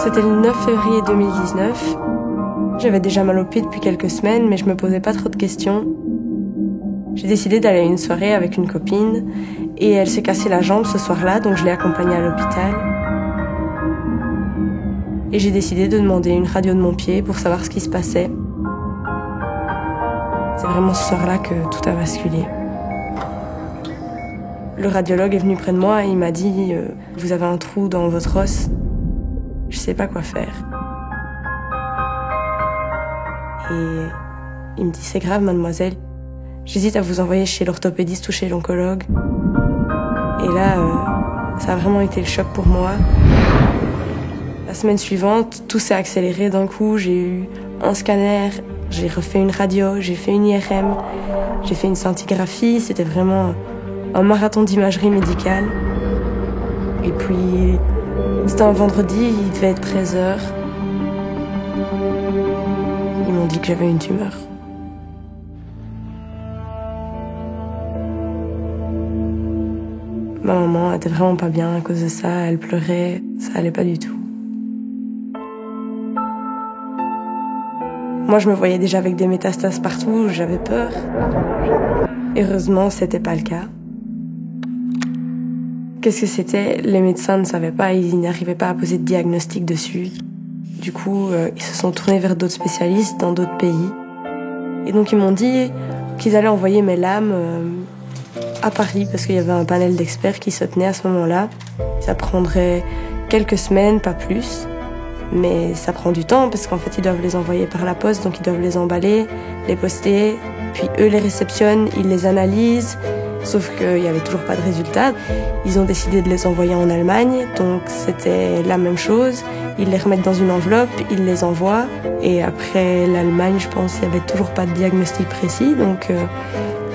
C'était le 9 février 2019. J'avais déjà mal au pied depuis quelques semaines, mais je me posais pas trop de questions. J'ai décidé d'aller à une soirée avec une copine et elle s'est cassée la jambe ce soir-là, donc je l'ai accompagnée à l'hôpital. Et j'ai décidé de demander une radio de mon pied pour savoir ce qui se passait. C'est vraiment ce soir-là que tout a basculé. Le radiologue est venu près de moi et il m'a dit « Vous avez un trou dans votre os. Je sais pas quoi faire. » Et il me dit « C'est grave, mademoiselle. J'hésite à vous envoyer chez l'orthopédiste ou chez l'oncologue. » Et là, ça a vraiment été le choc pour moi. La semaine suivante, tout s'est accéléré d'un coup. J'ai eu un scanner, j'ai refait une radio, j'ai fait une IRM, j'ai fait une scintigraphie. C'était vraiment un marathon d'imagerie médicale. Et puis, c'était un vendredi, il devait être 13h. Ils m'ont dit que j'avais une tumeur. Ma maman était vraiment pas bien à cause de ça, elle pleurait, ça allait pas du tout. Moi, je me voyais déjà avec des métastases partout, j'avais peur. Heureusement, c'était pas le cas. Qu'est-ce que c'était? Les médecins ne savaient pas, ils n'arrivaient pas à poser de diagnostic dessus. Du coup, ils se sont tournés vers d'autres spécialistes dans d'autres pays. Et donc, ils m'ont dit qu'ils allaient envoyer mes lames à Paris, parce qu'il y avait un panel d'experts qui se tenait à ce moment-là. Ça prendrait quelques semaines, pas plus. Mais ça prend du temps, parce qu'en fait, ils doivent les envoyer par la poste, donc ils doivent les emballer, les poster, puis eux les réceptionnent, ils les analysent. Sauf qu'il n'y avait toujours pas de résultat. Ils ont décidé de les envoyer en Allemagne, donc c'était la même chose. Ils les remettent dans une enveloppe, ils les envoient. Et après l'Allemagne, je pense, il n'y avait toujours pas de diagnostic précis. Donc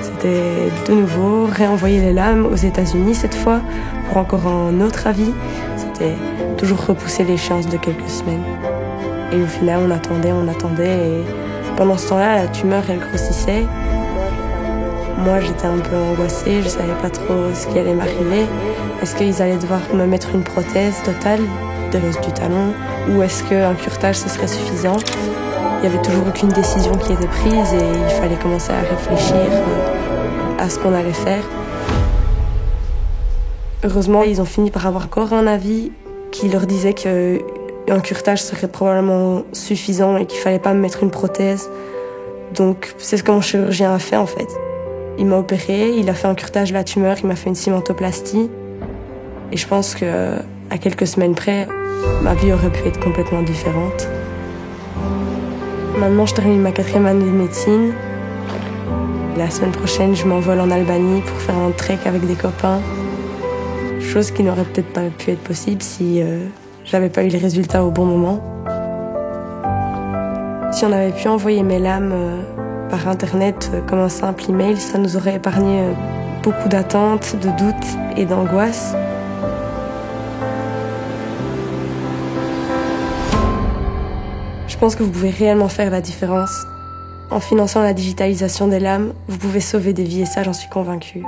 c'était de nouveau réenvoyer les lames aux États-Unis cette fois, pour encore un autre avis. C'était toujours repousser l'échéance de quelques semaines. Et au final, on attendait. Et pendant ce temps-là, la tumeur, elle grossissait. Moi, j'étais un peu angoissée, je savais pas trop ce qui allait m'arriver. Est-ce qu'ils allaient devoir me mettre une prothèse totale de l'os du talon ou est-ce qu'un curetage, ce serait suffisant? Il n'y avait toujours aucune décision qui était prise et il fallait commencer à réfléchir à ce qu'on allait faire. Heureusement, ils ont fini par avoir encore un avis qui leur disait qu'un curetage serait probablement suffisant et qu'il fallait pas me mettre une prothèse. Donc, c'est ce que mon chirurgien a fait en fait. Il m'a opéré, il a fait un curetage de la tumeur, il m'a fait une cimentoplastie. Et je pense que, à quelques semaines près, ma vie aurait pu être complètement différente. Maintenant, je termine ma 4e année de médecine. La semaine prochaine, je m'envole en Albanie pour faire un trek avec des copains. Chose qui n'aurait peut-être pas pu être possible si j'avais pas eu les résultats au bon moment. Si on avait pu envoyer mes lames par internet comme un simple email, ça nous aurait épargné beaucoup d'attentes, de doutes et d'angoisse. Je pense que vous pouvez réellement faire la différence. En finançant la digitalisation des lames, vous pouvez sauver des vies et ça, j'en suis convaincue.